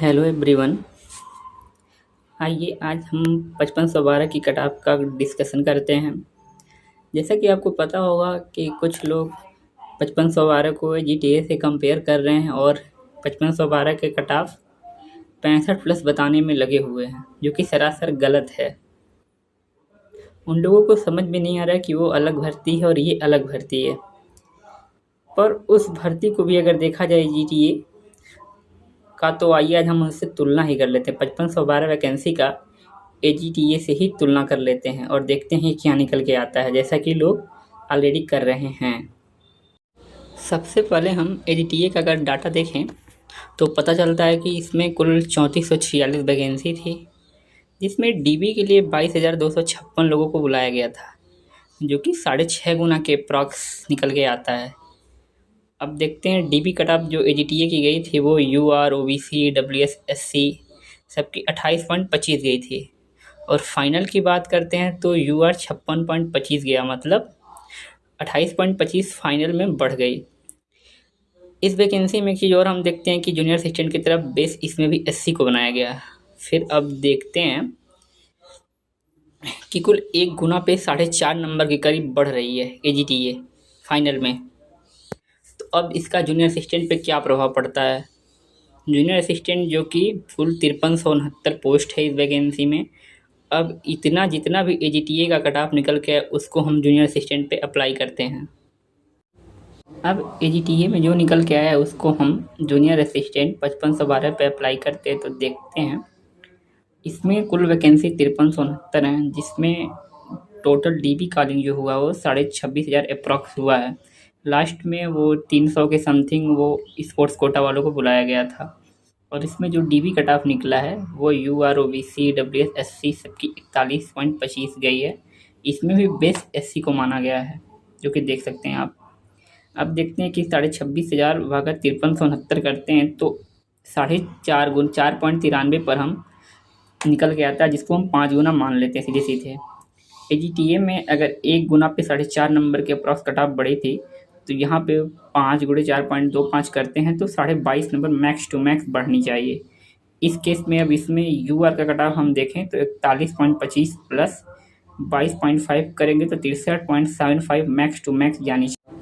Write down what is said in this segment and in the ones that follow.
Hello everyone. आइए आज हम 5512 की कट ऑफ का डिस्कशन करते हैं। जैसा कि आपको पता होगा कि कुछ लोग 5512 को GTA से कंपेयर कर रहे हैं और 5512 के कट ऑफ 65 प्लस बताने में लगे हुए हैं, जो कि सरासर गलत है। उन लोगों को समझ में नहीं आ रहा है कि वो अलग भर्ती है और ये अलग भर्ती है। पर उस भर्ती को भी अगर देखा जाए GTA का, तो आइए आज हम उससे तुलना ही कर लेते हैं। 5512 वैकेंसी का AGTA से ही तुलना कर लेते हैं और देखते हैं क्या निकल के आता है, जैसा कि लोग ऑलरेडी कर रहे हैं। सबसे पहले हम AGTA का अगर डाटा देखें तो पता चलता है कि इसमें कुल 3446 वैकेंसी थी, जिसमें DB के लिए 22,256 लोगों को बुलाया गया था, जो कि 6.5 गुना के अप्रॉक्स निकल के आता है। अब देखते हैं DB कट ऑफ जो AGTA की गई थी वो UR OBC WS SC सबकी 28.25 गई थी। और फाइनल की बात करते हैं तो UR 56.25 गया, मतलब 28.25 फाइनल में बढ़ गई। इस वैकेंसी में एक चीज़ और हम देखते हैं कि जूनियर असिस्टेंट की तरफ बेस इसमें भी SC को बनाया गया। फिर अब देखते हैं कि कुल 1 गुना पे 4.5 नंबर के करीब बढ़ रही है AGTA फाइनल में। तो अब इसका जूनियर असिस्टेंट पे क्या प्रभाव पड़ता है। जूनियर असिस्टेंट जो कि कुल 5369 पोस्ट है इस वैकेंसी में, अब इतना जितना भी AGTA का कट ऑफ निकल के है उसको हम जूनियर असिस्टेंट पे अप्लाई करते हैं। अब AGTA में जो निकल के आया है उसको हम जूनियर असिस्टेंट 5512 पे अप्लाई करते हैं, तो देखते हैं इसमें कुल वैकेंसी 5369 है, जिसमें टोटल DB कॉलिंग जो हुआ वो 26,500 अप्रॉक्स हुआ है। लास्ट में वो 300 के समथिंग वो स्पोर्ट्स कोटा वालों को बुलाया गया था। और इसमें जो DB कट ऑफ निकला है वो UR OBC WS SC सबकी 41.25 गई है। इसमें भी बेस SC को माना गया है, जो कि देख सकते हैं आप। अब देखते हैं कि 26,500 भागा 5369 करते हैं तो 4.93 पर हम निकल के आता है, जिसको हम 5 गुना मान लेते हैं सीधे सीधे। AGTA में अगर 1 गुना पे 4.5 नंबर के अप्रॉक्स कट ऑफ बढ़ी थी, तो यहाँ पे 5 गुणे 4.25 करते हैं तो 22.5 नंबर मैक्स टू मैक्स बढ़नी चाहिए। इस केस में अब इसमें UR का कट ऑफ हम देखें तो 41.25 प्लस 22.5 करेंगे तो 63.75 मैक्स टू मैक्स जानी चाहिए।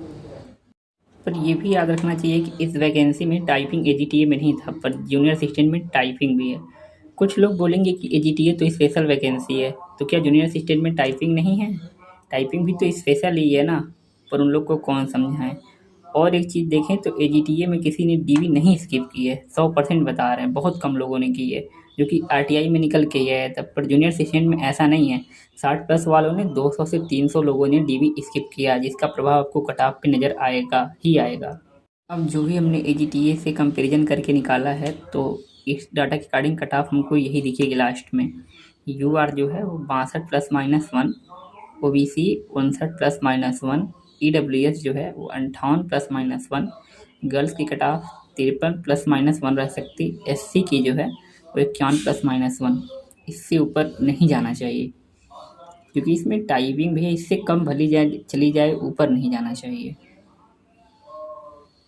पर ये भी याद रखना चाहिए कि इस वैकेंसी में टाइपिंग AGTA में नहीं था, पर जूनियर असिस्टेंट में टाइपिंग भी है। कुछ लोग बोलेंगे कि AGTA तो स्पेशल वैकेंसी है, तो क्या जूनियर असिस्टेंट में टाइपिंग नहीं है? टाइपिंग भी तो स्पेशल ही है ना, पर उन लोग को कौन समझाएं। और एक चीज़ देखें तो AGTA में किसी ने DB नहीं स्किप की है, 100% बता रहे हैं, बहुत कम लोगों ने की है, जो कि RTI में निकल के ही आया था। पर जूनियर असिस्टेंट में ऐसा नहीं है। 60 प्लस वालों ने 200 से 300 लोगों ने DB स्किप किया, जिसका प्रभाव आपको कट ऑफ पे नज़र आएगा ही आएगा। अब जो भी हमने AGTA से कंपैरिजन करके निकाला है, तो इस डाटा के अकॉर्डिंग कट ऑफ हमको यही दिखेगी लास्ट में। UR जो है वो 62 plus minus 1, OBC 59 plus minus 1, EWS जो है वो 58 प्लस माइनस 1, गर्ल्स की कट ऑफ 53 प्लस माइनस 1 रह सकती, SC की जो है वो 51 प्लस माइनस 1। इससे ऊपर नहीं जाना चाहिए, क्योंकि इसमें टाइपिंग भी है, इससे कम भली जाए चली जाए, ऊपर नहीं जाना चाहिए।